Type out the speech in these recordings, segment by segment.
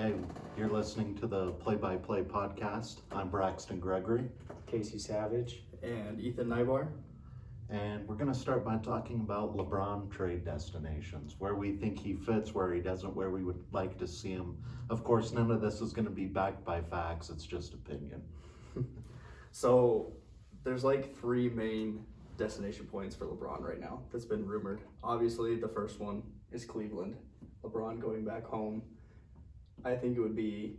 Hey, you're listening to the Play-by-Play Podcast. I'm Braxton Gregory. Casey Savage. And Ethan Nybar. And we're going to start by talking about LeBron trade destinations, where we think he fits, where he doesn't, where we would like to see him. Of course, none of this is going to be backed by facts. It's just opinion. So there's like three main destination points for LeBron right now that's been rumored. Obviously, the first one is Cleveland. LeBron going back home. I think it would be,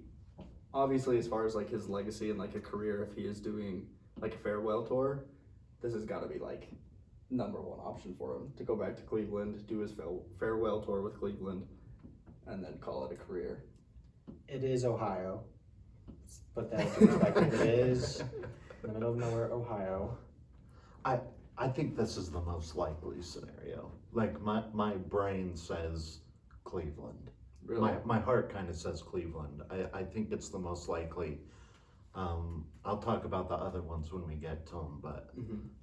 obviously, as far as like his legacy and like a career, if he is doing like a farewell tour, this has got to be like number one option for him to go back to Cleveland, do his farewell tour with Cleveland, and then call it a career. It is Ohio. Let's put that into perspective. It is in the middle of nowhere, Ohio. I think this is the most likely scenario. Like my brain says Cleveland. Really? My heart kind of says Cleveland. I think it's the most likely. I'll talk about the other ones when we get to them, but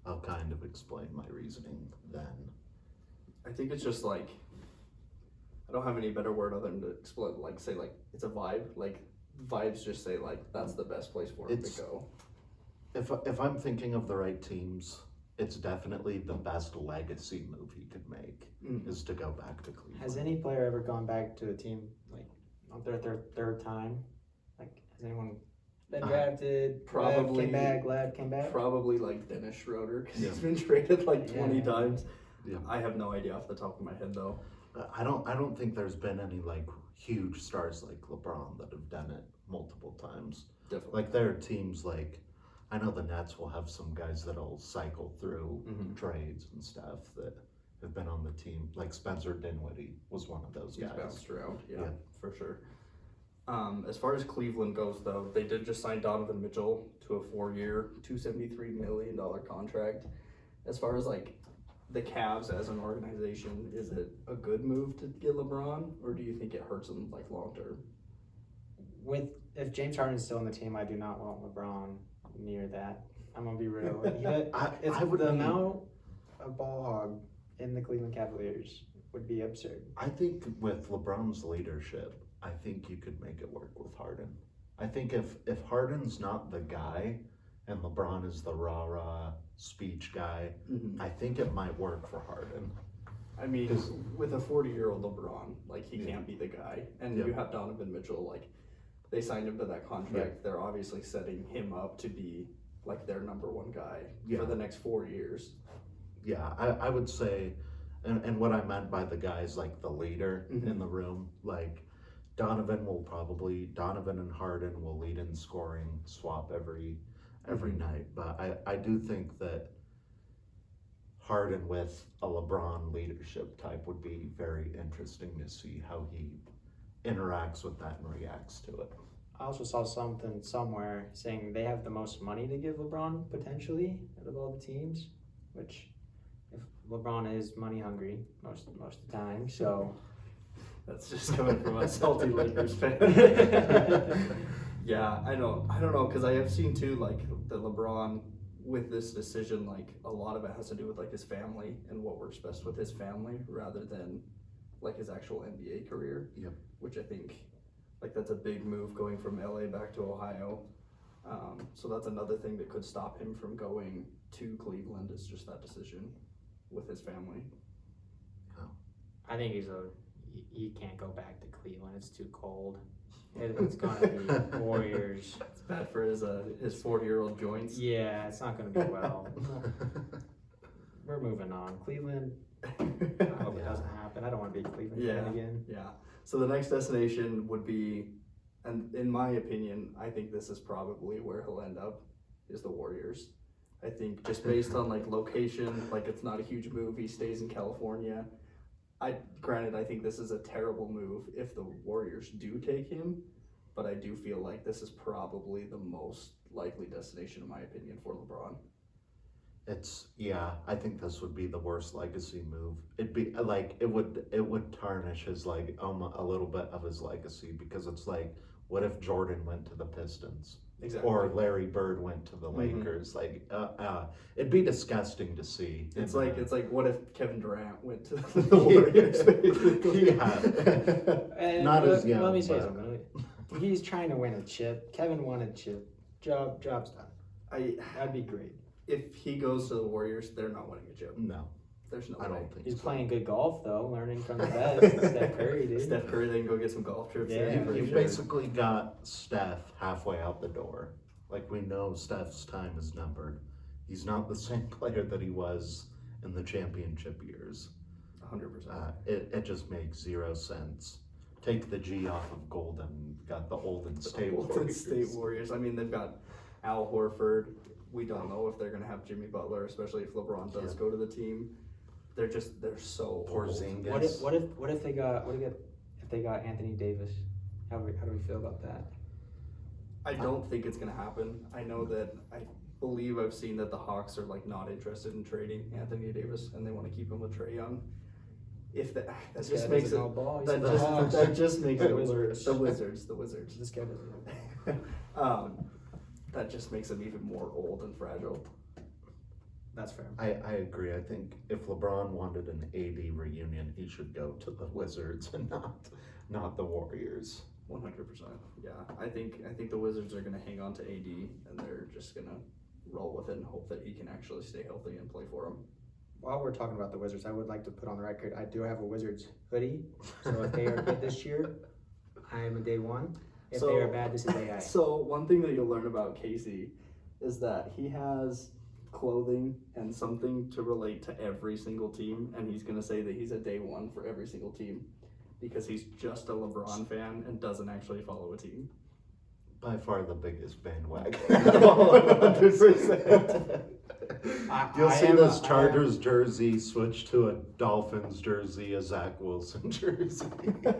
I'll kind of explain my reasoning then. I think it's just like, I don't have any better word other than to explain, like say like it's a vibe. Like vibes just say like that's the best place for him to go. If I'm thinking of the right teams, it's definitely the best legacy move he could make is to go back to Cleveland. Has any player ever gone back to a team like on their third time? Like has anyone been drafted? Probably came back. Probably like Dennis Schroeder because Yeah. he's been traded like 20 times. Yeah. I have no idea off the top of my head though. I don't think there's been any like huge stars like LeBron that have done it multiple times. Definitely. Like there are teams like, I know the Nets will have some guys that'll cycle through trades and stuff that have been on the team. Like Spencer Dinwiddie was one of those He's guys. bounced around, yeah, Yeah. for sure. As far as Cleveland goes, though, they did just sign Donovan Mitchell to a 4-year, $273 million contract. As far as like the Cavs as an organization, is it a good move to get LeBron, or do you think it hurts them like long term? If James Harden's still on the team, I do not want LeBron near that. I'm gonna be real. I would the be- amount of ball hog in the Cleveland Cavaliers would be absurd. I think with LeBron's leadership, I think you could make it work with Harden. I think if Harden's not the guy and LeBron is the rah-rah speech guy, I think it might work for Harden. I mean, with a 40-year-old LeBron, like he can't be the guy, and Yeah. you have Donovan Mitchell, like they signed him to that contract. They're obviously setting him up to be like their number one guy for the next 4 years. Yeah, I would say, and what I meant by the guy is like the leader in the room. Like Donovan and Harden will lead in scoring, swap every night. But I do think that Harden with a LeBron leadership type would be very interesting to see how he interacts with that and reacts to it. I also saw something somewhere saying they have the most money to give LeBron potentially out of all the teams, which if LeBron is money hungry most of the time, so That's just coming from a salty Lakers fan. Yeah, I don't know, because I have seen too, like the LeBron with this decision, like a lot of it has to do with like his family and what works best with his family rather than like his actual NBA career. Yep. Which I think like that's a big move going from LA back to Ohio. So that's another thing that could stop him from going to Cleveland is just that decision with his family. I think he can't go back to Cleveland. It's too cold. It's gonna be Warriors. It's bad for his 40-year-old joints. Yeah, it's not gonna be well. We're moving on. Cleveland. I hope it doesn't happen. I don't want to be a Cleveland fan again. Yeah. So the next destination would be, and in my opinion, I think this is probably where he'll end up, is the Warriors. I think just based on like location, like it's not a huge move. He stays in California. Granted, I think this is a terrible move if the Warriors do take him, but I do feel like this is probably the most likely destination, in my opinion, for LeBron. I think this would be the worst legacy move. It'd be like it would tarnish his like a little bit of his legacy, because it's like, what if Jordan went to the Pistons? Exactly. Or Larry Bird went to the Lakers. Like it'd be disgusting to see. It's like what if Kevin Durant went to the Warriors? Basically. Yeah. And Not as young, let me say but- something. He's trying to win a chip. Kevin won a chip. Job's done. That'd be great. If he goes to the Warriors, they're not winning a chip. No, There's no I way. don't think He's so. playing good golf though, learning from the best. Steph Curry, dude. Steph Curry, they can go get some golf trips. Yeah. in for You sure. basically got Steph halfway out the door. Like, we know Steph's time is numbered. He's not the same player that he was in the championship years. 100%. It just makes zero sense. Take the G off of Golden, got the Golden State Golden Warriors. State Warriors. I mean, they've got Al Horford. We don't know if they're going to have Jimmy Butler, especially if LeBron does go to the team. They're so old. Porzingis. What if they got Anthony Davis? How do we feel about that? I don't think it's going to happen. I know that I believe I've seen that the Hawks are like not interested in trading Anthony Davis and they want to keep him with Trae Young. If that This just guy makes doesn't it know ball. He's that the just, Hawks. that just makes it The worse. Wizards. The Wizards. This guy doesn't know. That just makes him even more old and fragile. That's fair. I agree. I think if LeBron wanted an AD reunion, he should go to the Wizards and not the Warriors. 100%. Yeah, I think the Wizards are going to hang on to AD and they're just going to roll with it and hope that he can actually stay healthy and play for them. While we're talking about the Wizards, I would like to put on the record, I do have a Wizards hoodie. So if they are good this year, I am a day one. If they are bad, this is day I. So one thing that you'll learn about Casey is that he has clothing and something to relate to every single team, and he's going to say that he's a day one for every single team because he's just a LeBron fan and doesn't actually follow a team. By far the biggest bandwagon. 100%. You'll see this Chargers jersey switch to a Dolphins jersey, a Zach Wilson jersey.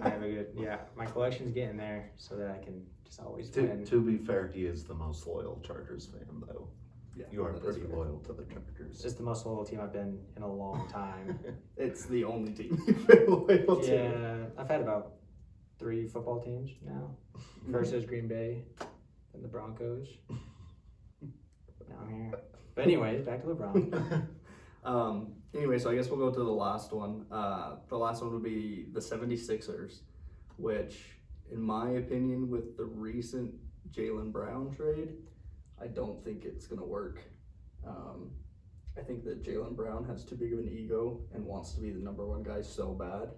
I have a good, my collection's getting there so that I can just always to, win. to be fair, he is the most loyal Chargers fan, though. Yeah, You are that is pretty fair. loyal to the Chargers. It's the most loyal team I've been in a long time. It's the only team you've been loyal to. Yeah, I've had about 3 football teams now. First is Green Bay, then the Broncos. Now I'm here. But anyways, back to LeBron. Anyway, so I guess we'll go to the last one. The last one would be the 76ers, which, in my opinion, with the recent Jaylen Brown trade, I don't think it's going to work. I think that Jaylen Brown has too big of an ego and wants to be the number one guy so bad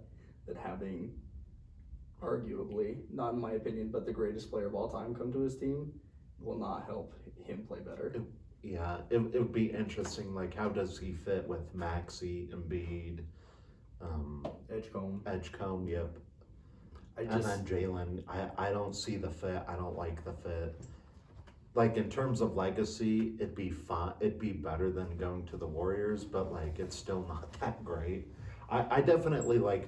that having arguably, not in my opinion, but the greatest player of all time come to his team will not help him play better. Yeah, it would be interesting. Like, how does he fit with Maxey, Embiid, Edgecombe? Yep. And then Jalen. I don't see the fit. I don't like the fit. Like, in terms of legacy, it'd be fun. It'd be better than going to the Warriors, but like, it's still not that great. I definitely like.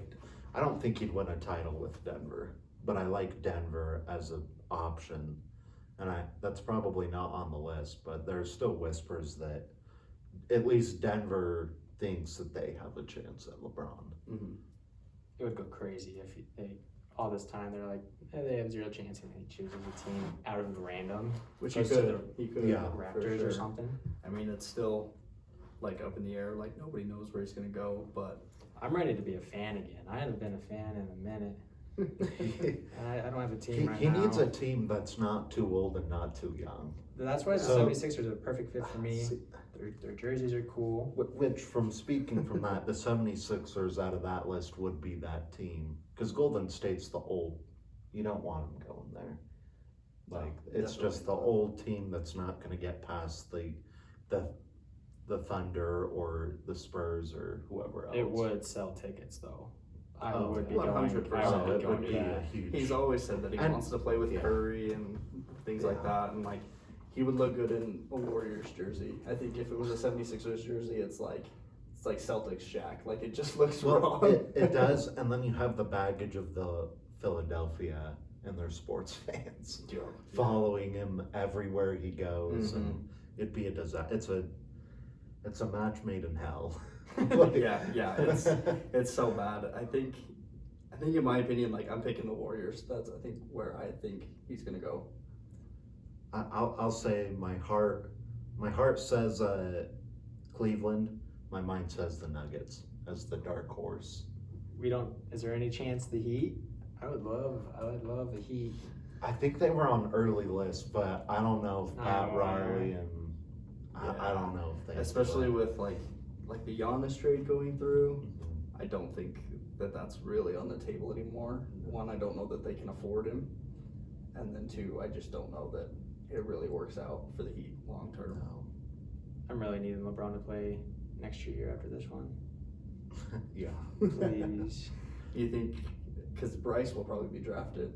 I don't think he'd win a title with Denver, but I like Denver as an option. And that's probably not on the list, but there's still whispers that at least Denver thinks that they have a chance at LeBron. Mm-hmm. It would go crazy if they all this time they're like, they have 0 chance, and he chooses a team out of random, Which he goes to could, yeah, Raptors or something. I mean, it's still like up in the air. Like, nobody knows where he's gonna go. But I'm ready to be a fan again. I haven't been a fan in a minute. I don't have a team right He now. needs a team that's not too old and not too young. That's why the So- 76ers are a perfect fit for me. Their jerseys are cool. Which, from speaking from that, the 76ers out of that list would be that team. Because Golden State's the old. You don't want them going there. Like, it's just the old team that's not going to get past the Thunder or the Spurs or whoever else. It would sell tickets though. I Oh, would be yeah. going. 100%. It would be to a that. huge. he's always said that he And- wants to play with yeah. Curry and things like that, and like he would look good in a Warriors jersey. I think if it was a 76ers jersey, it's like Celtics Shaq. Like, it just looks wrong. It does, and then you have the baggage of the Philadelphia and their sports fans Yeah. following him everywhere he goes, Mhm. and it'd be a disaster. It's a match made in hell. yeah, it's so bad. I think in my opinion, like, I'm picking the Warriors. That's I think where I think he's gonna go. I'll say my heart says Cleveland. My mind says the Nuggets as the dark horse. Is there any chance the Heat? I would love the Heat. I think they were on early list, but I don't know if Pat Oh, Riley and I Yeah. don't know if they Especially with like the Giannis trade going through. Mhm. I don't think that that's really on the table anymore. One, I don't know that they can afford him, and then two, I just don't know that it really works out for the Heat long term. No. I'm really needing LeBron to play next year after this one. Yeah. Please. You think, because Bryce will probably be drafted.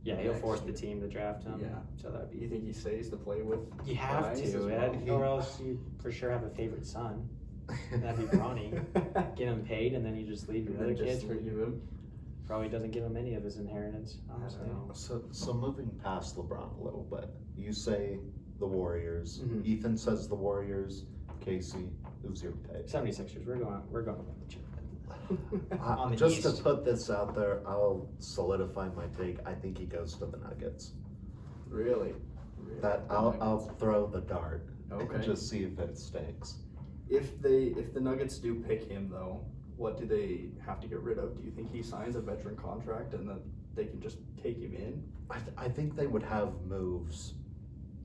Yeah, he'll Next force the year. team to draft him. Yeah. So that'd You be. think he stays to play with? You have Bryce as to, well? or else you for sure have a favorite son. That'd be Bronny. Get him paid, and then you just leave your And other then kids just for leave him. probably doesn't give him any of his inheritance. Honestly, know. So moving past LeBron a little bit, you say the Warriors. Mhm. Ethan says the Warriors. Casey, who's your take? 76ers. We're going to win the chip. On the Just East. to put this out there, I'll solidify my take. I think he goes to the Nuggets. Really? That I'll throw the dart. Okay. And just see if it sticks. If the Nuggets do pick him though, what do they have to get rid of? Do you think he signs a veteran contract and then they can just take him in? I think they would have moves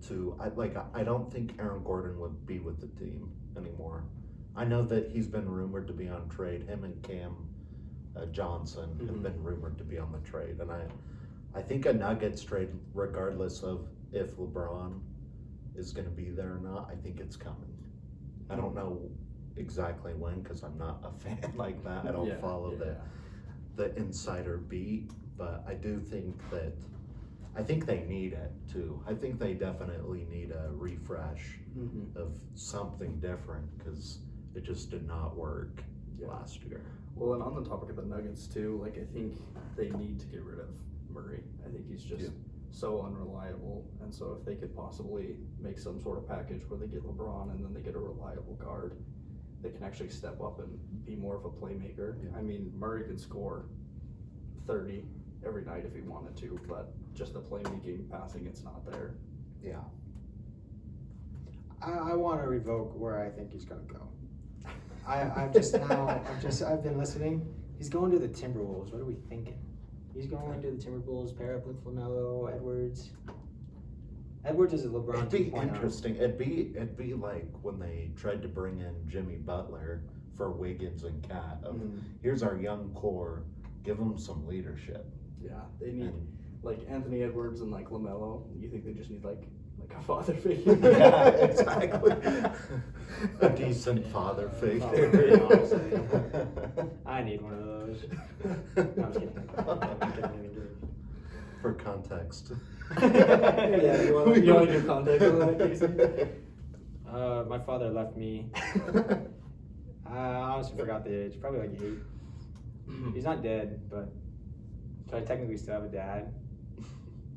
to. I don't think Aaron Gordon would be with the team anymore. I know that he's been rumored to be on trade. Him and Cam Johnson have Mhm. been rumored to be on the trade, and I think a Nuggets trade, regardless of if LeBron is going to be there or not, I think it's coming. I don't know exactly when because I'm not a fan like that. I don't Yeah, follow yeah. the insider beat, but I do think that I think they need it too. I think they definitely need a refresh Mhm. of something different because it just did not work Yeah. last year. Well, and on the topic of the Nuggets too, like I think they need to get rid of Murray. I think he's just Yeah. so unreliable, and so if they could possibly make some sort of package where they get LeBron and then they get a reliable guard, they can actually step up and be more of a playmaker. Yeah. I mean, Murray could score 30 every night if he wanted to, but just the playmaking, passing, it's not there. Yeah. I want to revoke where I think he's going to go. I've been listening. He's going to the Timberwolves. What are we thinking? He's going to the Timberwolves, pair up with LaMelo, Edwards. Edwards is a LeBron It'd be 2.0. interesting. It'd be like when they tried to bring in Jimmy Butler for Wiggins and Cat. Here's our young core. Give them some leadership. Yeah, they need And like Anthony Edwards and like LaMelo. You think they just need like a father figure? yeah, exactly. A decent father figure. figure, honestly. I need one of those. No, I'm kidding. I'm kidding. For context. Yeah, you want to give context on that, Casey? My father left me. I honestly forgot the age. Probably like 8. He's not dead, but so I technically still have a dad,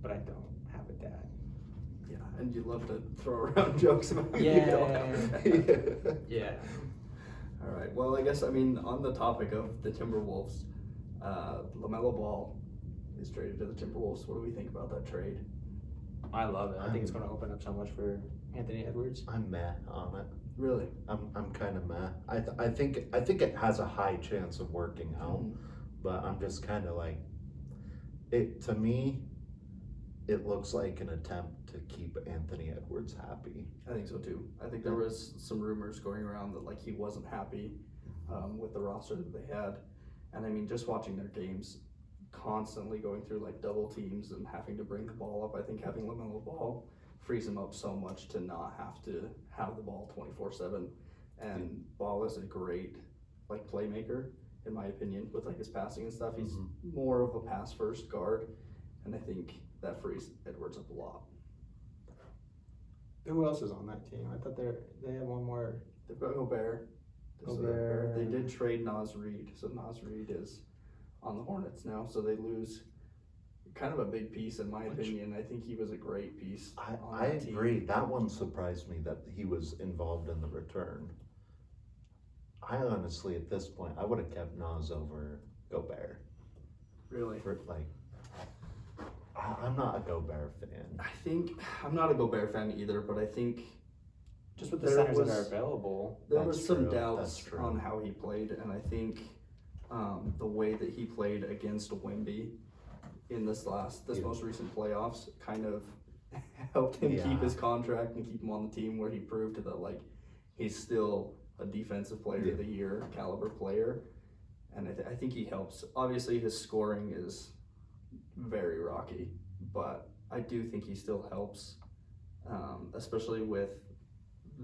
but I don't have a dad. Yeah, and you love to throw around jokes about you Yeah. don't have a dad. Yeah. All right. Well, I guess on the topic of the Timberwolves, LaMelo Ball is traded to the Timberwolves. What do we think about that trade? I love it. I think it's going to open up so much for Anthony Edwards. I'm meh on it. Really? I'm kind of meh. I think it has a high chance of working out, but I'm just kind of like it. To me, it looks like an attempt to keep Anthony Edwards happy. I think so too. I think there was some rumors going around that like he wasn't happy with the roster that they had, and I mean just watching their games, constantly going through like double teams and having to bring the ball up. I think having LaMelo Ball frees him up so much to not have to have the ball 24/7. And Ball is a great like playmaker in my opinion with like his passing and stuff. He's more of a pass first guard, and I think that frees Edwards up a lot. Who else is on that team? I thought they had one more. They've got Gobert. Gobert. They did trade Naz Reid, so Naz Reid is on the Hornets now, so they lose kind of a big piece in my opinion. I think he was a great piece. I agree. That one surprised me that he was involved in the return. I honestly, at this point, I would have kept Nas over Gobert. Really? I'm not a Gobert fan. I think I'm not a Gobert fan either, but I think Just with the There centers was- that are available. there That's was some true, doubts that's true. on how he played, and I think the way that he played against Wemby in this most recent playoffs kind of helped him keep his contract and keep him on the team, where he proved that like he's still a defensive player of the year caliber player. And I think he helps. Obviously his scoring is very rocky, but I do think he still helps, especially with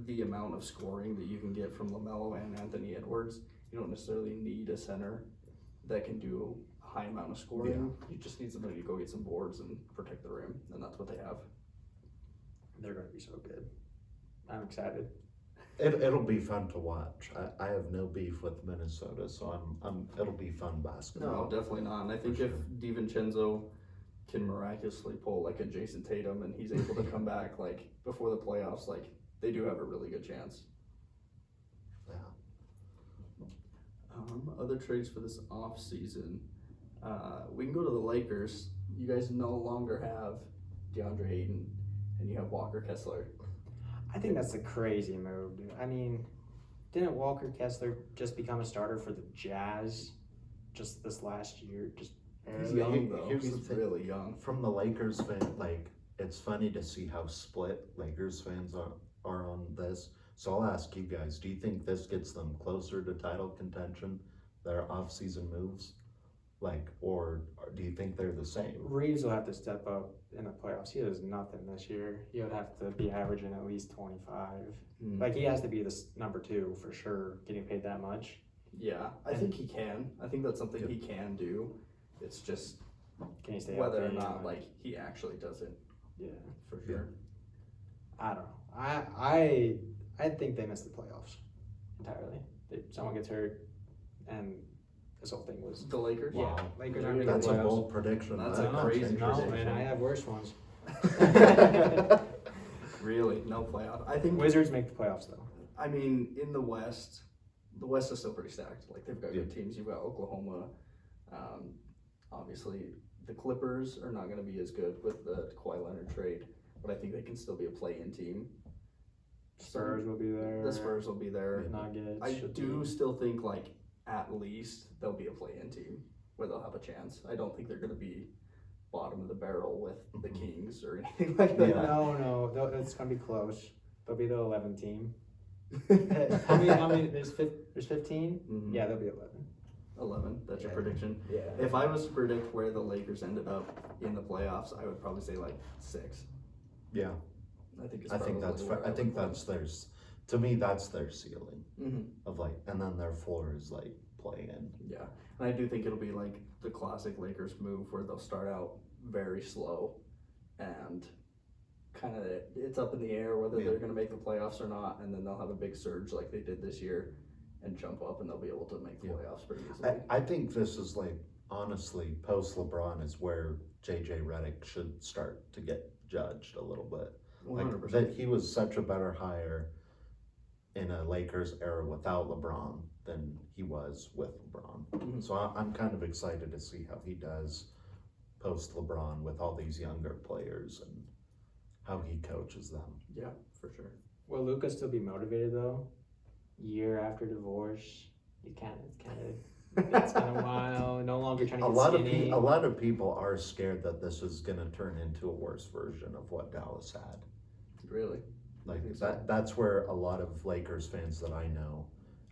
the amount of scoring that you can get from LaMelo and Anthony Edwards. You don't necessarily need a center that can do a high amount of scoring. You just need somebody to go get some boards and protect the rim, and that's what they have. They're going to be so good. I'm excited. It'll be fun to watch. I have no beef with Minnesota, so it'll be fun basketball. No, definitely not. And I think if DiVincenzo can miraculously pull like a Jason Tatum and he's able to come back like before the playoffs, like they do have a really good chance. Yeah. Other trades for this off season. We can go to the Lakers. You guys no longer have DeAndre Ayton, and you have Walker Kessler. I think that's a crazy move, dude. I mean, didn't Walker Kessler just become a starter for the Jazz just this last year? Just He's young though. He's really young. From the Lakers fan, like, it's funny to see how split Lakers fans are on this. So I'll ask you guys, do you think this gets them closer to title contention, their off-season moves? Like, or do you think they're the same? Reeves will have to step up in the playoffs. He does nothing this year. He would have to be averaging at least 25. Like, he has to be the number 2 for sure, getting paid that much. Yeah, I think he can. I think that's something he can do. It's just can he stay whether or not like he actually does it. Yeah, for sure. I don't know. I think they missed the playoffs entirely. Someone gets hurt, and this whole thing was the Lakers. Yeah, Wow. Lakers aren't That's a playoffs. bold prediction. That's a crazy No, prediction. man, I have worse ones. Really, no playoff. I think Wizards make the playoffs though. I mean, in the West is still pretty stacked. Like they've got good teams. You've got Oklahoma. Obviously, the Clippers are not going to be as good with the Kawhi Leonard trade, but I think they can still be a play-in team. Spurs will be there. The Spurs will be there. Nuggets. I do still think like at least they'll be a play-in team where they'll have a chance. I don't think they're going to be bottom of the barrel with the Kings or anything like that. No, it's going to be close. They'll be the 11th team. How many? There's 15. Mm-hmm. Yeah, they'll be 11. 11. That's your prediction. Yeah. If I was to predict where the Lakers ended up in the playoffs, I would probably say like 6. Yeah. I think that's fair. I think that's theirs. To me, that's their ceiling of like, and then their floor is like play-in. Yeah, and I do think it'll be like the classic Lakers move where they'll start out very slow, and kind of it's up in the air whether they're going to make the playoffs or not, and then they'll have a big surge like they did this year, and jump up, and they'll be able to make the playoffs pretty easily. I think this is like, honestly, post LeBron is where JJ Redick should start to get judged a little bit. 100%. Like, that he was such a better hire in a Lakers era without LeBron than he was with LeBron. So I'm kind of excited to see how he does post LeBron with all these younger players and how he coaches them. Yeah, for sure. Will Luka still be motivated though? Year after divorce, it's been a while. No longer trying to get skinny. A lot of people are scared that this is going to turn into a worse version of what Dallas had. Really? Like that's where a lot of Lakers fans that I know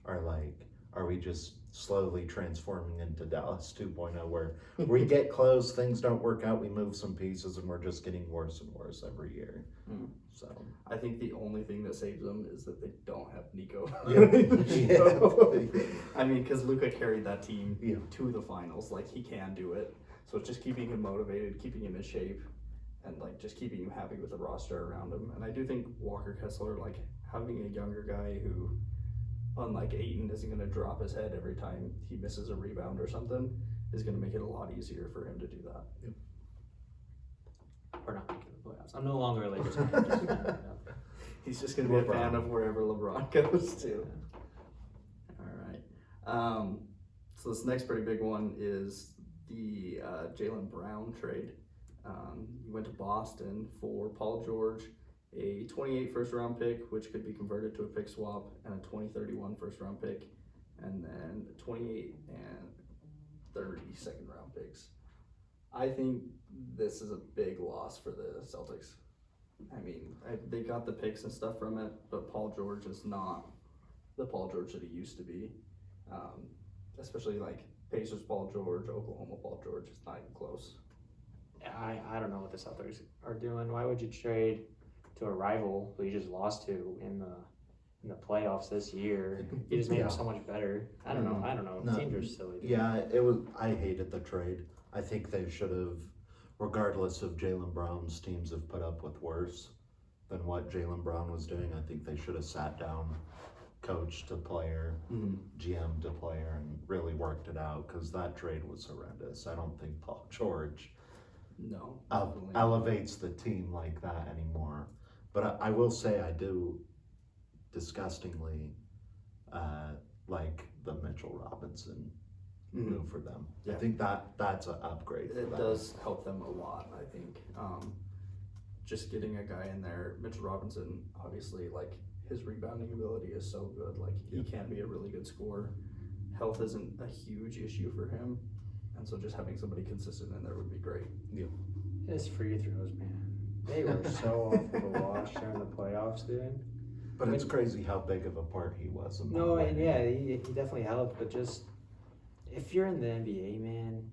are like, are we just slowly transforming into Dallas 2.0 where we get close, things don't work out, we move some pieces, and we're just getting worse and worse every year. So I think the only thing that saves them is that they don't have Nico. I mean, because Luka carried that team to the finals. Like, he can do it. So it's just keeping him motivated, keeping him in shape, and like just keeping him happy with the roster around him. And I do think Walker Kessler, like having a younger guy who, unlike Ayton, isn't going to drop his head every time he misses a rebound or something, is going to make it a lot easier for him to do that. We're not making the playoffs. I'm no longer a Lakers fan. He's just going to be a fan of wherever LeBron goes to. All right. So this next pretty big one is the Jaylen Brown trade. He went to Boston for Paul George, a 28 first-round pick, which could be converted to a pick swap, and a 2031 first-round pick, and then 28 and 30 second-round picks. I think this is a big loss for the Celtics. I mean, they got the picks and stuff from it, but Paul George is not the Paul George that he used to be. Especially like Pacers Paul George, Oklahoma Paul George. It's not even close. I don't know what the Celtics are doing. Why would you trade to a rival who you just lost to in the playoffs this year? You just made him so much better. I don't know. No. Teams are silly. Dude. Yeah, I hated the trade. I think they should have, regardless of Jaylen Brown's teams have put up with worse than what Jaylen Brown was doing. I think they should have sat down, coach to player, GM to player, and really worked it out, because that trade was horrendous. I don't think Paul George elevates the team like that anymore. But I will say I do disgustingly like the Mitchell Robinson move for them. Yeah. I think that's an upgrade for It them. does help them a lot, I think. Just getting a guy in there, Mitchell Robinson, obviously, like, his rebounding ability is so good. Like, he can be a really good scorer. Health isn't a huge issue for him, and so just having somebody consistent in there would be great. Yeah. His free throws, man. They were so off of a wash during the playoffs, dude. But it's crazy how big of a part he was. In that No, win. and yeah, he definitely helped, but just if you're in the NBA, man,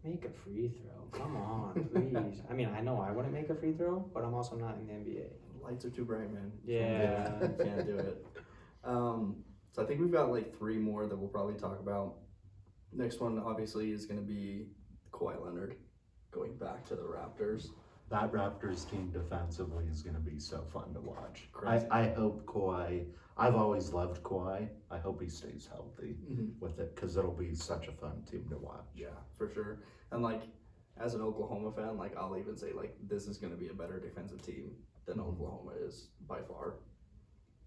make a free throw. Come on, please. I mean, I know I wouldn't make a free throw, but I'm also not in the NBA. Lights are too bright, man. Yeah. You can't do it. So I think we've got like 3 more that we'll probably talk about. Next one, obviously, is going to be Kawhi Leonard going back to the Raptors. That Raptors team defensively is going to be so fun to watch. Crazy. I hope Kawhi, I've always loved Kawhi. I hope he stays healthy with it, because it'll be such a fun team to watch. Yeah, for sure. And like, as an Oklahoma fan, like, I'll even say like this is going to be a better defensive team than Oklahoma is by far.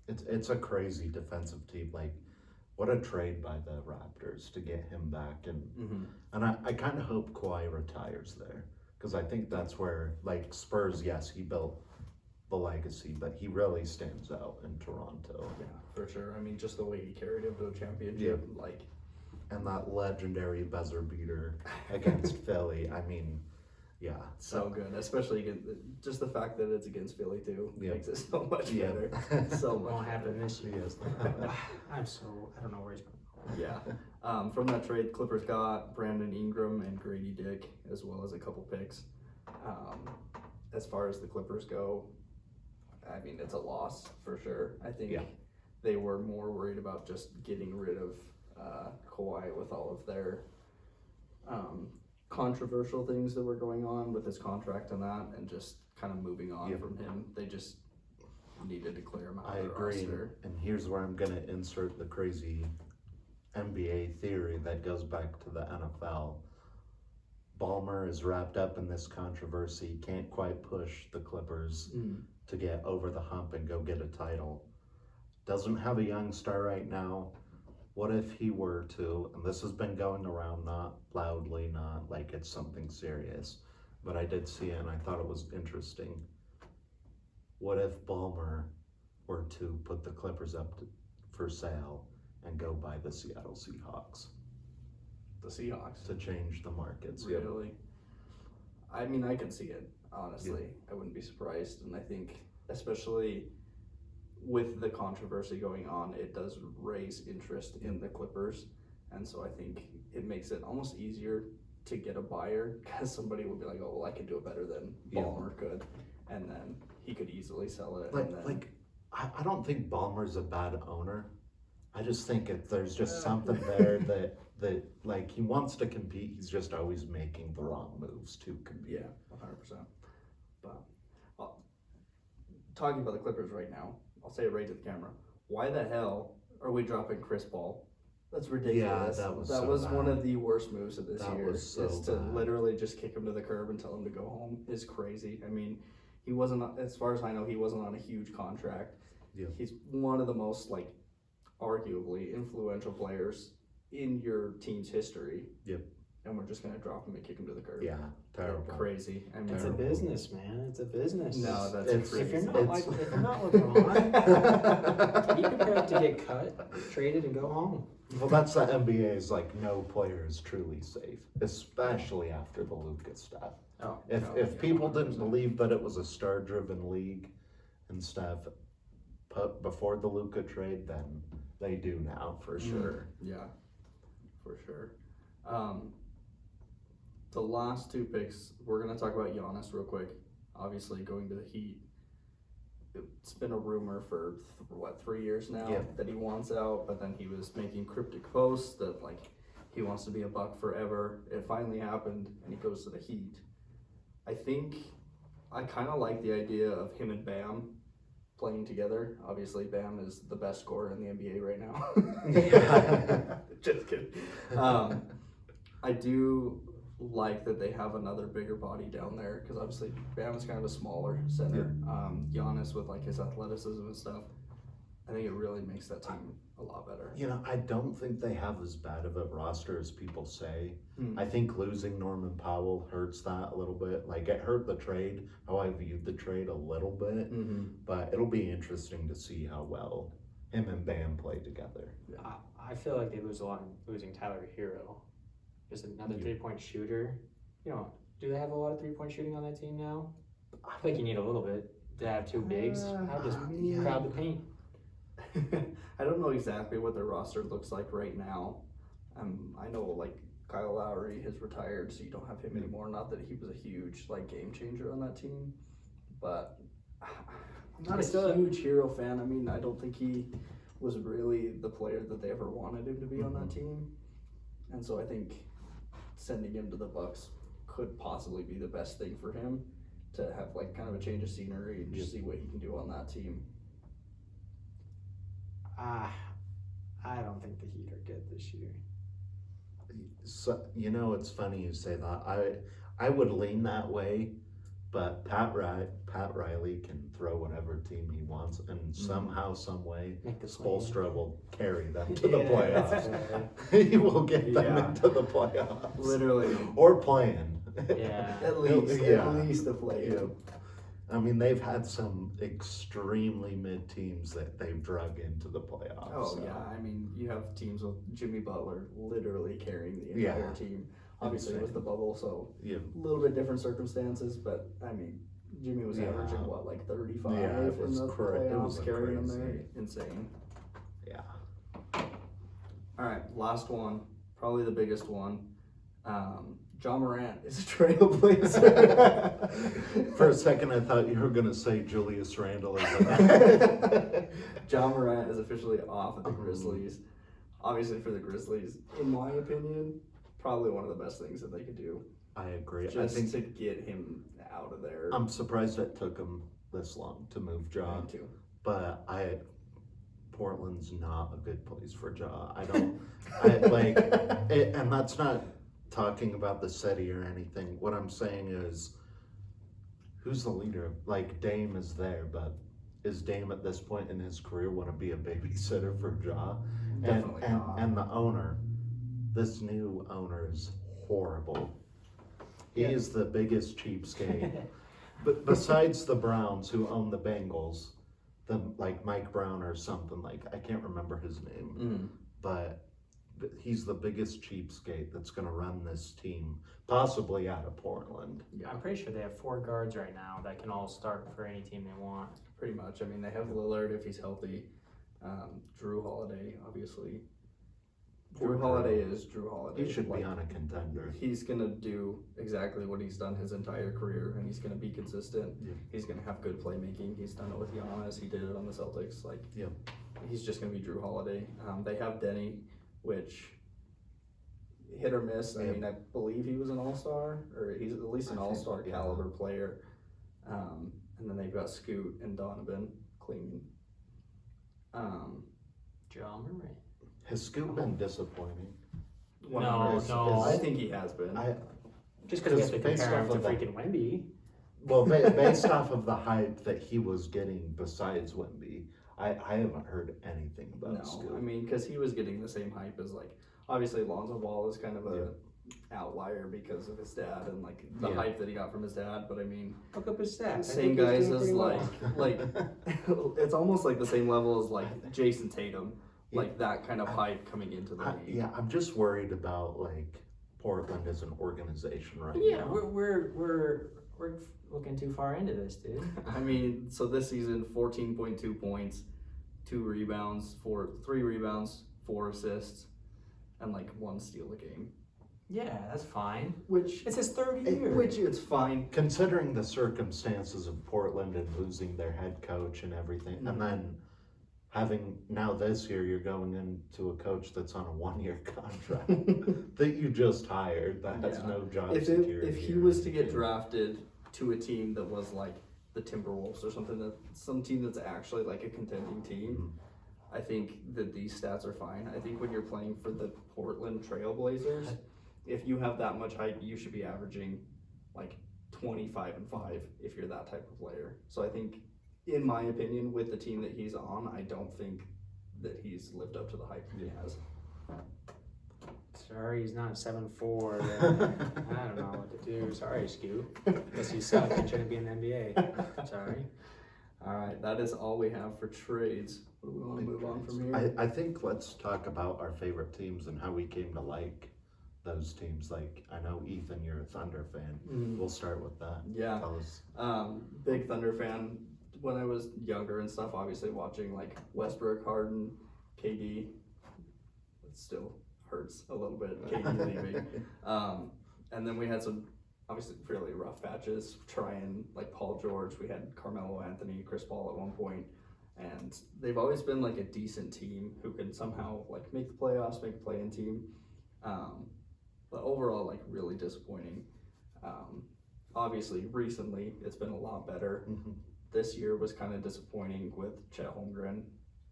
It's a crazy defensive team. Like, what a trade by the Raptors to get him back. And I kind of hope Kawhi retires there, because I think that's where, like, Spurs, yes, he built the legacy, but he really stands out in Toronto. Yeah, for sure. I mean, just the way he carried him to a championship, like. And that legendary buzzer beater against Philly. I mean, yeah. So good, especially against, just the fact that it's against Philly too Yeah. makes it so much Yeah. better. So much Won't happen better. this year. Yes. I don't know where he's going. Yeah. From that trade, Clippers got Brandon Ingram and Grady Dick, as well as a couple picks. As far as the Clippers go, I mean, it's a loss for sure. I think they were more worried about just getting rid of Kawhi with all of their controversial things that were going on with his contract and that, and just kind of moving on from him. They just needed to clear him out I of the agree. roster. And here's where I'm going to insert the crazy NBA theory that goes back to the NFL. Ballmer is wrapped up in this controversy, can't quite push the Clippers to get over the hump and go get a title. Doesn't have a young star right now. What if he were to, and this has been going around, not loudly, not like it's something serious, but I did see it and I thought it was interesting. What if Ballmer were to put the Clippers up for sale and go buy the Seattle Seahawks? The Seahawks. To change the markets. Really? I mean, I can see it, honestly. I wouldn't be surprised. And I think, especially with the controversy going on, it does raise interest in the Clippers. And so I think it makes it almost easier to get a buyer, because somebody will be like, oh, well, I can do it better than Ballmer could. And then he could easily sell it. I don't think Ballmer's a bad owner. I just think there's just something there that like, he wants to compete. He's just always making the wrong moves to compete. Yeah, 100%. But talking about the Clippers right now, I'll say it right to the camera. Why the hell are we dropping Chris Paul? That's ridiculous. Yeah, that was one bad. of the worst moves of this That year. was so is to bad. literally just kick him to the curb and tell him to go home is crazy. I mean, he wasn't, as far as I know, he wasn't on a huge contract. Yeah. He's one of the most, like, arguably influential players in your team's history. Yep. and we're just gonna drop him and kick him to the curb. Yeah, terrible. Crazy. I mean, It's a business, man. It's a business. No, that's It's- crazy. If you're not LeBron, be prepared to get cut, traded, and go home. Well, that's the NBA's like no player is truly safe, especially after the Luka stuff. Oh, If people didn't believe that it was a star-driven league and stuff before the Luka trade, then they do now for sure. Yeah, for sure. The last two picks, we're gonna talk about Giannis real quick. Obviously, going to the Heat. It's been a rumor for 3 years now Yeah. that he wants out, but then he was making cryptic posts that like he wants to be a Buck forever. It finally happened, and he goes to the Heat. I think I kind of like the idea of him and Bam playing together. Obviously, Bam is the best scorer in the NBA right now. Just kidding. I do like that they have another bigger body down there because obviously Bam is kind of a smaller center. Giannis with like his athleticism and stuff, I think it really makes that team a lot better. You know, I don't think they have as bad of a roster as people say. I think losing Norman Powell hurts that a little bit. Like, it hurt the trade, how I viewed the trade a little bit. But it'll be interesting to see how well him and Bam play together. I feel like they lose a lot in losing Tyler Hero. Just another 3-point shooter. You know, do they have a lot of 3-point shooting on that team now? I think you need a little bit to have two bigs. I'll just crowd the paint. I don't know exactly what their roster looks like right now. I know like Kyle Lowry has retired, so you don't have him anymore. Not that he was a huge like game changer on that team, but I'm not a huge Hero fan. I mean, I don't think he was really the player that they ever wanted him to be on that team, and so I think sending him to the Bucks could possibly be the best thing for him to have like kind of a change of scenery and just see what he can do on that team. I don't think the Heat are good this year. So, you know, it's funny you say that. I would lean that way, but Pat Riley can throw whatever team he wants, and somehow, some way, Spoelstra will carry them to the playoffs. He will get them into the playoffs. Literally. Or playing. Yeah. At least a play. Yeah. I mean, they've had some extremely mid teams that they've drug into the playoffs. Oh, so. yeah. I mean, you have teams with Jimmy Butler literally carrying the entire team. Obviously, it was the bubble, so a little bit different circumstances, but I mean, Jimmy was averaging what, like 35 in the playoffs, carrying them there. Insane. Yeah. All right, last one, probably the biggest one. John Morant is a trailblazer. For a second, I thought you were going to say Julius Randle. John Morant is officially off of the Grizzlies. Obviously, for the Grizzlies, in my opinion, probably one of the best things that they could do. I agree. Just to get him out of there. I'm surprised it took him this long to move Ja. Me too. But Portland's not a good place for Ja. And that's not talking about the city or anything. What I'm saying is, who's the leader? Like, Dame is there, but is Dame at this point in his career want to be a babysitter for Ja? Definitely not. And the owner, this new owner is horrible. He is the biggest cheapskate. But besides the Browns, who own the Bengals, like Mike Brown or something, like, I can't remember his name, but he's the biggest cheapskate that's going to run this team, possibly out of Portland. Yeah, I'm pretty sure they have 4 guards right now that can all start for any team they want. Pretty much. I mean, they have Lillard if he's healthy. Drew Holiday, obviously. Drew Holiday is Drew Holiday. He should be on a contender. He's going to do exactly what he's done his entire career, and he's going to be consistent. Yeah. He's going to have good playmaking. He's done it with Giannis. He did it on the Celtics. He's just going to be Drew Holiday. They have Denny, which hit or miss. I mean, I believe he was an all-star, or he's at least an all-star caliber player. And then they've got Scoot and Donovan cleaning. John Morant. Has Scoot been disappointing? No. I think he has been. Just because we have to compare him to freaking Wemby. Well, based off of the hype that he was getting besides Wemby, I haven't heard anything about Scoot. I mean, because he was getting the same hype as, like, obviously Lonzo Ball is kind of a outlier because of his dad and like the Yeah. hype that he got from his dad. But I mean, Look up his stats. I same think he's guys doing as pretty like well. it's almost like the same level as like Jason Tatum, like that kind of hype coming into the league. Yeah, I'm just worried about like Portland as an organization right Yeah, now. we're looking too far into this, dude. I mean, so this season, 14.2 points, 3 rebounds, 4 assists, and like 1 steal a game. Yeah, that's fine. Which It's his third year. which it's fine. Considering the circumstances of Portland and losing their head coach and everything, and then having now this year you're going into a coach that's on a 1-year contract that you just hired that has Yeah. no job If security. if he or was to get anything. drafted to a team that was like the Timberwolves or something, some team that's actually like a contending team, I think that these stats are fine. I think when you're playing for the Portland Trailblazers, if you have that much hype, you should be averaging like 25-5 if you're that type of player. So I think, in my opinion, with the team that he's on, I don't think that he's lived up to the hype that he has. Sorry, he's not 7'4". I don't know what to do. Sorry, Scoot. Guess you suck and shouldn't be in the NBA. Sorry. All right, that is all we have for trades. What do we want to move on from here? I think let's talk about our favorite teams and how we came to like those teams. Like, I know, Ethan, you're a Thunder fan. We'll start with that. Yeah. Tell us. Big Thunder fan. When I was younger and stuff, obviously watching like Westbrook, Harden, KD, it still hurts a little bit, KD leaving. And then we had some obviously really rough patches, trying like Paul George. We had Carmelo Anthony, Chris Paul at one point. And they've always been like a decent team who can somehow like make the playoffs, make a play-in team. But overall, like really disappointing. Obviously, recently it's been a lot better. This year was kind of disappointing with Chet Holmgren.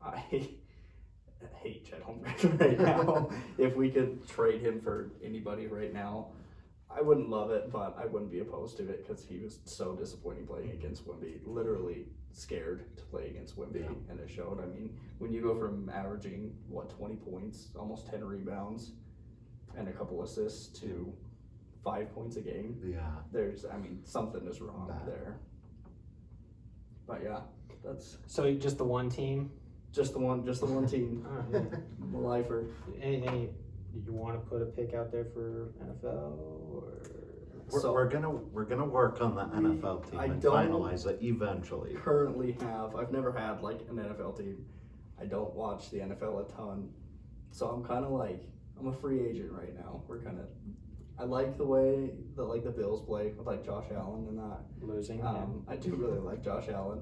I hate Chet Holmgren right now. If we could trade him for anybody right now, I wouldn't love it, but I wouldn't be opposed to it because he was so disappointing playing against Wemby. Literally scared to play against Wemby, and it showed. I mean, when you go from averaging 20 points, almost 10 rebounds, and a couple assists to 5 points a game, something is wrong there. But yeah, that's So just the one team? just the one team. All right. The lifer. Any you want to put a pick out there for NFL or? We're gonna work on the NFL team and finalize it eventually. Currently I've never had like an NFL team. I don't watch the NFL a ton, so I'm kind of like, I'm a free agent right now. I like the way that like the Bills play with like Josh Allen and that. Losing. I do really like Josh Allen,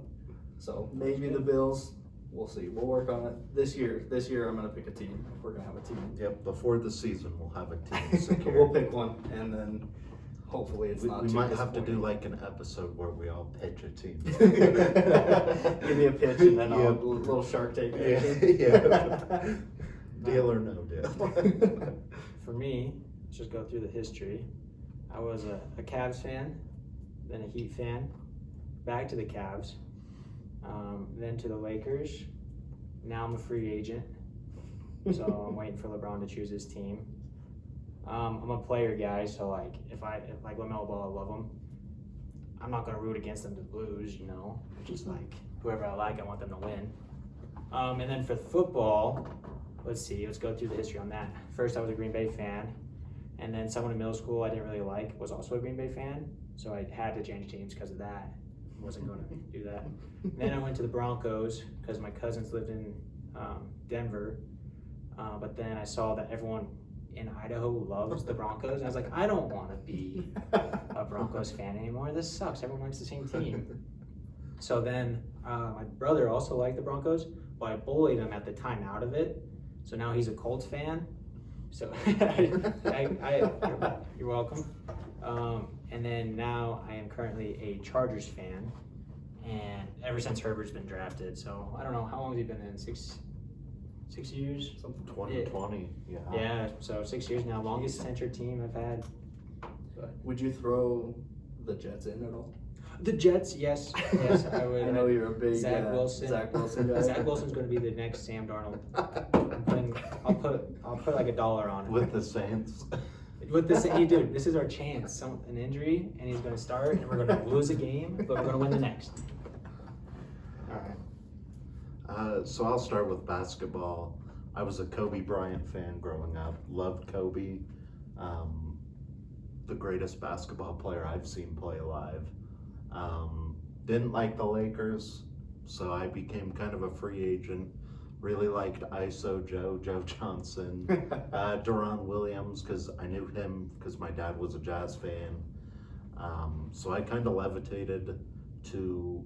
so maybe the Bills. We'll see. We'll work on it this year. This year I'm gonna pick a team. We're gonna have a team. Yep, before the season we'll have a team secured. We'll pick one, and then hopefully it's not We too might have to do disappointing. like an episode where we all pitch a team. Give me a pitch and then Yeah. I'll little Shark Tank Yeah, action. yeah. Deal or no deal. For me, let's just go through the history. I was a Cavs fan, then a Heat fan, back to the Cavs, then to the Lakers. Now I'm a free agent, so I'm waiting for LeBron to choose his team. I'm a player guy, so like if like LaMelo Ball, I love him. I'm not gonna root against them to lose, you know. Just like whoever I like, I want them to win. And then for football, let's go through the history on that. First, I was a Green Bay fan, and then someone in middle school I didn't really like was also a Green Bay fan, so I had to change teams because of that. I wasn't going to do that. Then I went to the Broncos because my cousins lived in Denver, but then I saw that everyone in Idaho loves the Broncos, and I was like, I don't want to be a Broncos fan anymore. This sucks. Everyone likes the same team. So then my brother also liked the Broncos, but I bullied him at the time out of it. So now he's a Colts fan. So you're welcome. And then now I am currently a Chargers fan, and ever since Herbert's been drafted. So I don't know, how long has he been in? Six years? 2020, yeah. Yeah, so 6 years now, longest tenure team I've had. But Would you throw the Jets in at all? the Jets, yes, I would. I know you're a big Zach Wilson. Zach Wilson guy. Zach Wilson's going to be the next Sam Darnold. I'll put like $1 on it. With the Saints. With this, dude, this is our chance. An injury, and he's going to start, and we're going to lose a game, but we're going to win the next. All right. So I'll start with basketball. I was a Kobe Bryant fan growing up. Loved Kobe. The greatest basketball player I've seen play live. Didn't like the Lakers, so I became kind of a free agent. Really liked ISO Joe Johnson, Deron Williams, because I knew him because my dad was a Jazz fan. So I kind of levitated to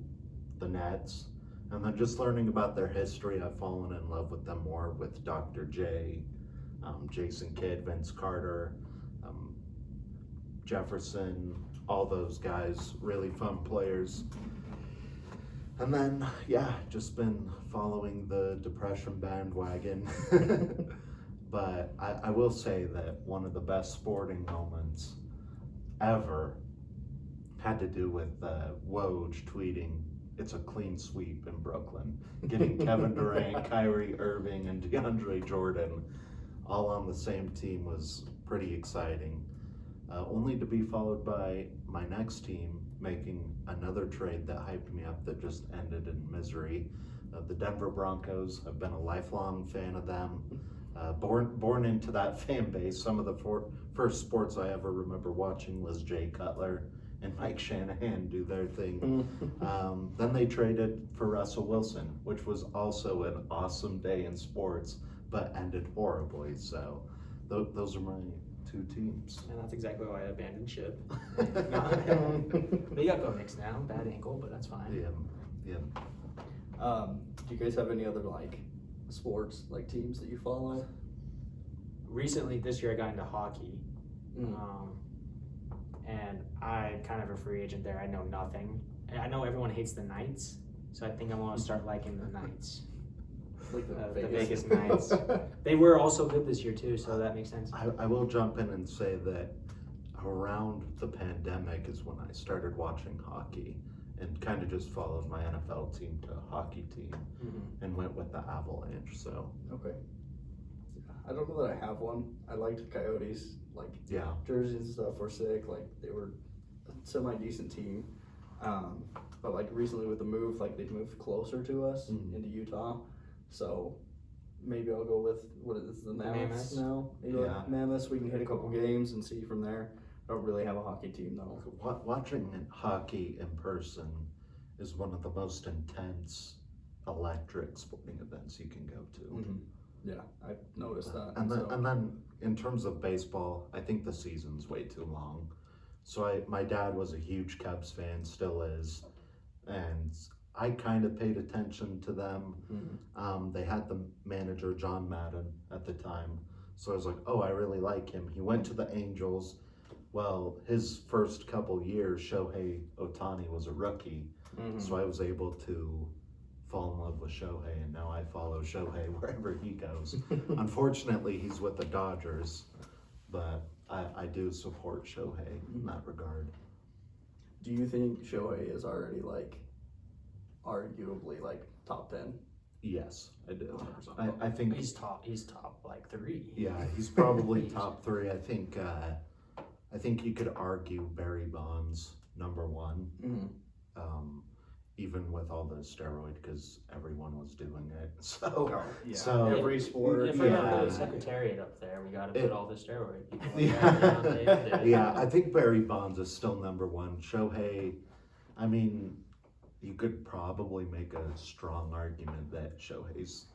the Nets. And then just learning about their history, I've fallen in love with them more with Dr. J, Jason Kidd, Vince Carter, Jefferson, all those guys, really fun players. And then, yeah, just been following the Depression bandwagon. But I will say that one of the best sporting moments ever had to do with Woj tweeting, "It's a clean sweep in Brooklyn." Getting Kevin Durant, Kyrie Irving, and DeAndre Jordan all on the same team was pretty exciting. Only to be followed by my next team making another trade that hyped me up that just ended in misery. The Denver Broncos. I've been a lifelong fan of them. Born into that fan base. Some of the first sports I ever remember watching was Jay Cutler and Mike Shanahan do their thing. Then they traded for Russell Wilson, which was also an awesome day in sports, but ended horribly. So those are my two teams. And that's exactly why I abandoned ship. But you got Bo Nix now. Bad ankle, but that's fine. Yeah. Do you guys have any other like sports like teams that you follow? Recently, this year I got into hockey. And I'm kind of a free agent there. I know nothing. And I know everyone hates the Knights, so I think I'm going to start liking the Knights. Like The Vegas Knights. They were also good this year too, so that makes sense. I will jump in and say that around the pandemic is when I started watching hockey and kind of just followed my NFL team to a hockey team and went with the Avalanche. So Okay. I don't know that I have one. I liked the Coyotes, like yeah, jerseys and stuff were sick. Like they were a semi-decent team. But like recently with the move, like they moved closer to us into Utah. So maybe I'll go with what is the Mammoths now? Maybe Yeah. Mammoths. We can hit a couple games and see from there. I don't really have a hockey team though. watching hockey in person is one of the most intense, electric sporting events you can go to. Yeah, I've noticed that. And then in terms of baseball, I think the season's way too long. So my dad was a huge Cubs fan, still is, and I kind of paid attention to them. They had the manager John Madden at the time, so I was like, oh, I really like him. He went to the Angels. Well, his first couple years, Shohei Ohtani was a rookie, so I was able to fall in love with Shohei, and now I follow Shohei wherever he goes. Unfortunately, he's with the Dodgers, but I do support Shohei in that regard. Do you think Shohei is already like arguably like top 10? Yes, I do. I think He's top like 3. yeah, he's probably top 3. I think you could argue Barry Bonds number 1. Even with all the steroid, because everyone was doing it. So, so every sport. If we're yeah. gonna put a secretariat up there, we gotta put all the steroid people. Yeah, I think Barry Bonds is still number 1. Shohei, I mean, you could probably make a strong argument that Shohei's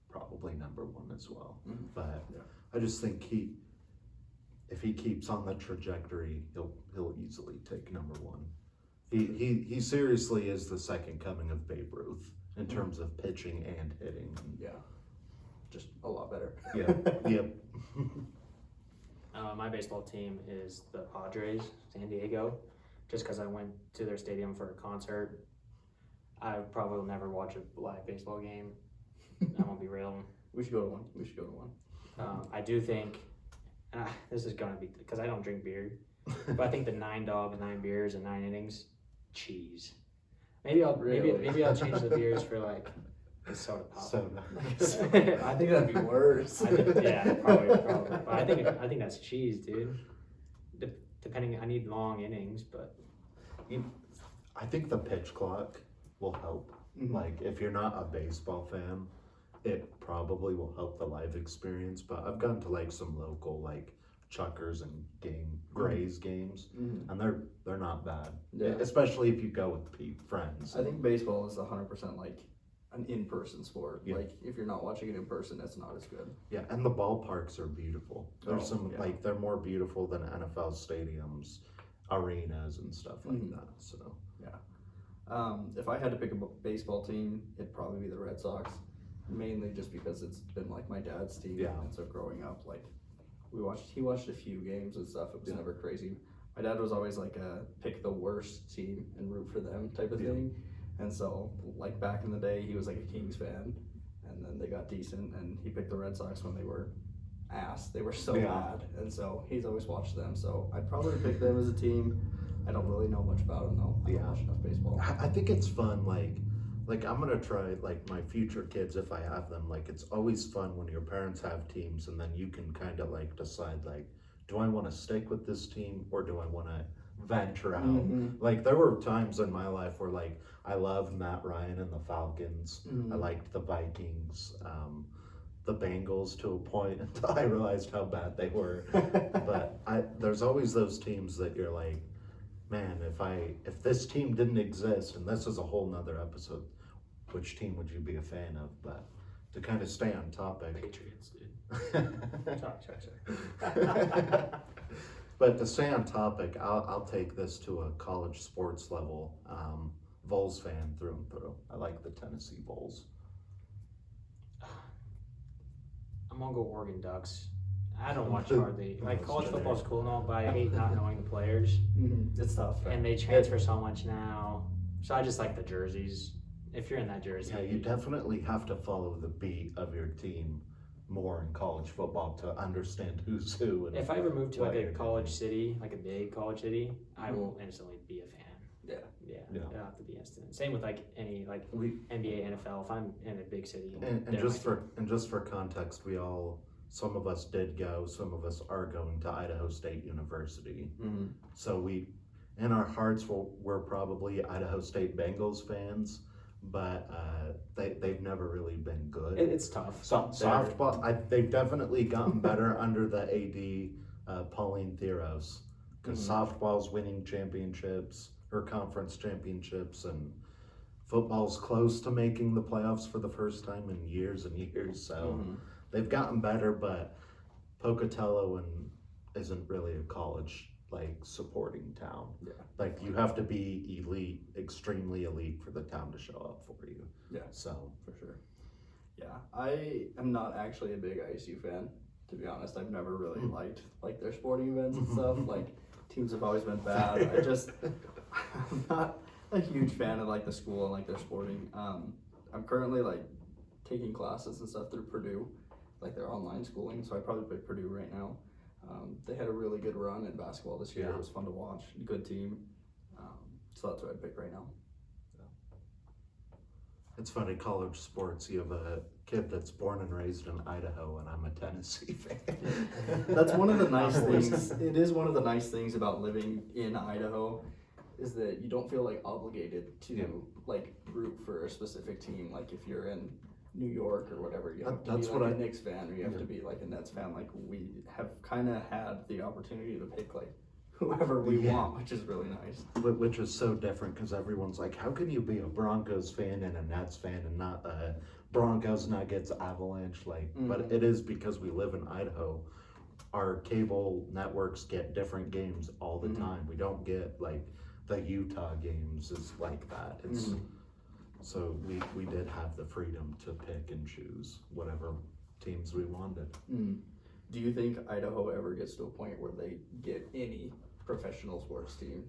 probably number 1 as well. But I just think if he keeps on the trajectory, he'll easily take number 1. He seriously is the second coming of Babe Ruth in terms of pitching and hitting. Yeah, just a lot better. Yep. My baseball team is the Padres, San Diego, just because I went to their stadium for a concert. I probably will never watch a live baseball game. I won't be real. We should go to one. I do think, this is gonna be because I don't drink beer, but I think the 9 dogs, 9 beers, and 9 innings, cheese. Maybe I'll change the beers for like a soda pop. Soda. I think that'd be worse. Yeah, probably. But I think that's cheese, dude. depending, I need long innings, but I think the pitch clock will help. Mhm. Like, if you're not a baseball fan, it probably will help the live experience. But I've gone to like some local like Chuckers and Grays games, Mhm. and they're not bad. Yeah. Especially if you go with friends. I think baseball is 100% like an in-person sport. Yeah. Like if you're not watching it in person, it's not as good. Yeah, and the ballparks are beautiful. There's some yeah. like they're more beautiful than NFL stadiums, arenas, and stuff like Mhm. that. So If I had to pick a baseball team, it'd probably be the Red Sox, mainly just because it's been like my dad's team. Yeah. And so growing up, like he watched a few games and stuff. It was Yeah. never crazy. My dad was always like a pick the worst team and root for them type of Yeah. thing. And so like back in the day, he was like a Kings fan, and then they got decent, and he picked the Red Sox when they were ass. They were so Yeah. bad, and so he's always watched them. So I'd probably pick them as a team. I don't really know much about them though. I don't Yeah. watch enough baseball. I think it's fun. Like I'm gonna try like my future kids if I have them. Like it's always fun when your parents have teams, and then you can kind of like decide like, do I want to stick with this team or do I want to venture out? Mhm. Like there were times in my life where like I loved Matt Ryan and the Falcons. Mhm. I liked the Vikings, the Bengals to a point until I realized how bad they were. But there's always those teams that you're like, man, if this team didn't exist, and this is a whole nother episode, which team would you be a fan of? But to kind of stay on topic. Patriots, dude. Sorry. But to stay on topic, I'll take this to a college sports level. Vols fan through and through. I like the Tennessee Vols. I'm gonna go Oregon Ducks. I don't watch hardly like That's college football's generic. cool and all, but I hate not knowing the players, It's tough. and they transfer so much now. So I just like the jerseys. If you're in that jersey, Yeah, you definitely have to follow the beat of your team more in college football to understand who's who. And if I ever move to what like a you're college city, like a big college city, I will instantly be a fan. Yeah. Yeah, Yeah. it'll have to be instant. Same with like any like We NBA, NFL. If I'm in a big city, and they're just my for context, some of us did go, some of us are going to Idaho State University. Mm-hmm. So we, in our hearts, we're probably Idaho State Bengals fans, but they've never really been good. It's tough. Softball, they've definitely gotten better under the AD Pauline Theros, because softball's winning championships or conference championships, and football's close to making the playoffs for the first time in years and years. So they've gotten better, but Pocatello isn't really a college like supporting town. Yeah. Like you have to be elite, extremely elite for the town to show up for you. Yeah. So For sure. Yeah, I am not actually a big ISU fan, to be honest. I've never really liked like their sporting events and stuff. Like teams have always been bad. I'm not a huge fan of like the school and like their sporting. I'm currently like taking classes and stuff through Purdue, like their online schooling. So I probably pick Purdue right now. They had a really good run in basketball this year. Yeah. It was fun to watch. Good team. So that's what I'd pick right now. it's funny, college sports, you have a kid that's born and raised in Idaho, and I'm a Tennessee fan. That's one of the nice things. It is one of the nice things about living in Idaho, is that you don't feel like obligated to Yeah. like root for a specific team. Like if you're in New York or whatever, you have to That's be what like a I- Knicks fan, or you have Yeah. to be like a Nets fan. Like we have kind of had the opportunity to pick like whoever we Yeah. want, which is really nice. Which is so different, because everyone's like, how can you be a Broncos fan and a Nets fan and not a Broncos, Nuggets, Avalanche? Like, but it is because we live in Idaho. Our cable networks get different games all the time. We don't get like the Utah games is like that. It's so we did have the freedom to pick and choose whatever teams we wanted. Do you think Idaho ever gets to a point where they get any professional sports team?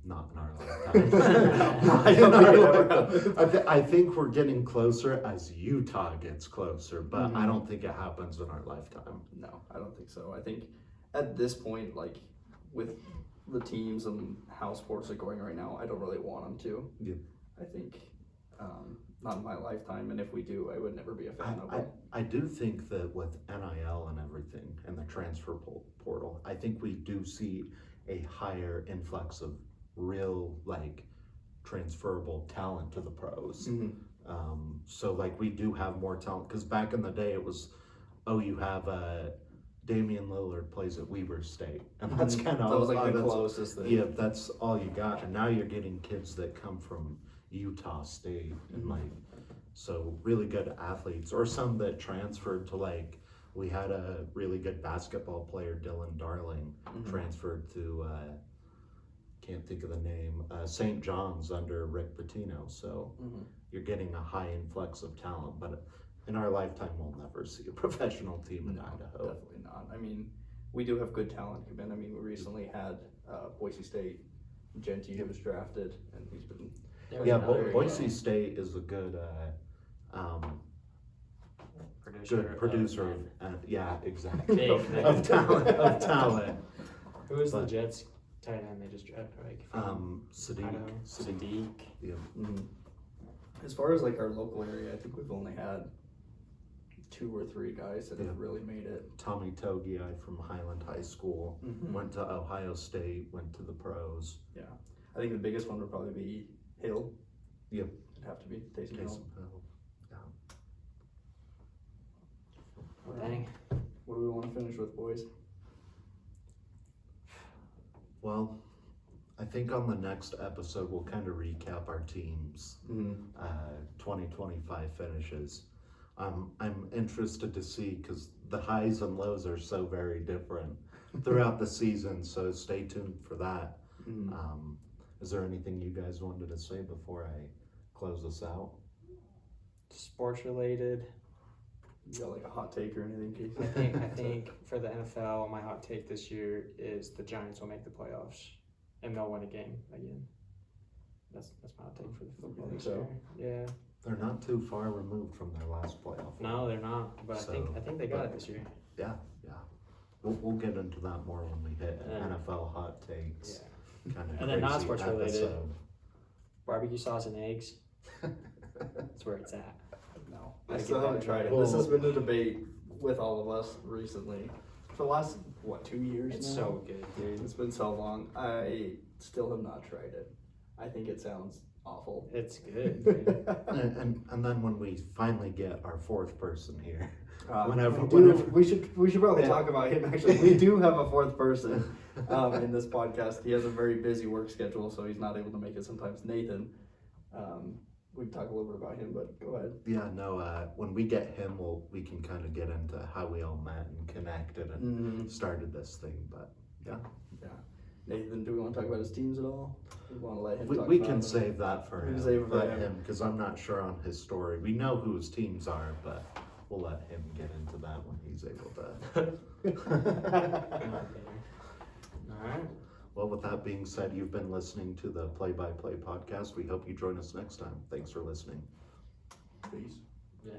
Not in our lifetime. I don't think it ever happens. I think we're getting closer as Utah gets closer, but I don't think it happens in our lifetime. No, I don't think so. I think at this point, like with the teams and how sports are going right now, I don't really want them to. Yeah. I think not in my lifetime, and if we do, I would never be a fan of it. I do think that with NIL and everything and the transfer portal, I think we do see a higher influx of real like transferable talent to the pros. So like we do have more talent, because back in the day it was, oh, you have Damian Lillard plays at Weber State, and that's kind of that was like the closest thing. Yeah, that's all you got, and now you're getting kids that come from Utah State and like, so really good athletes, or some that transferred to like, we had a really good basketball player, Dylan Darling, transferred to can't think of the name, St. John's under Rick Pitino. So you're getting a high influx of talent, but in our lifetime we'll never see a professional team in Idaho. Definitely not. I mean, we do have good talent come in. I mean, we recently had Boise State, Genty, who was drafted, and he's been Boise State is a good producer of, yeah, exactly, of talent. Who is the Jets tight end they just drafted? Like Sadiq. Yeah. As far as like our local area, I think we've only had 2 or 3 guys that have really made it. Tommy Togi from Highland High School, went to Ohio State, went to the pros. Yeah, I think the biggest one would probably be Hill. Yep. It'd have to be Taysom Hill. Yeah. Dang. What do we want to finish with, boys? Well, I think on the next episode we'll kind of recap our team's 2025 finishes. I'm interested to see, because the highs and lows are so very different throughout the season, so stay tuned for that. Is there anything you guys wanted to say before I close this out? Sports related. You got like a hot take or anything, Keith? I think for the NFL, my hot take this year is the Giants will make the playoffs and they'll win a game again. That's my hot take for the football this year. Yeah. They're not too far removed from their last playoff. No, they're not. But I think they got it this year. Yeah. We'll get into that more when we hit NFL hot takes. Yeah. Kind of and then not sports related. episode. Barbecue sauce and eggs. That's where it's at. No, I still haven't tried it. This has been a debate with all of us recently for the last 2 years It's now? so good, dude. It's been so long. I still have not tried it. I think it sounds awful. It's good, dude. and then when we finally get our 4th person here, we should probably talk about him. Actually, we do have a 4th person in this podcast. He has a very busy work schedule, so he's not able to make it sometimes. Nathan, we can talk a little bit about him, but go ahead. Yeah, no. When we get him, we can kind of get into how we all met and connected and started this thing. But yeah. Nathan, do we want to talk about his teams at all? We want to let him. We can save that for him. Let him, because I'm not sure on his story. We know who his teams are, but we'll let him get into that when he's able to. All right. Well, with that being said, you've been listening to the Play by Play podcast. We hope you join us next time. Thanks for listening. Peace.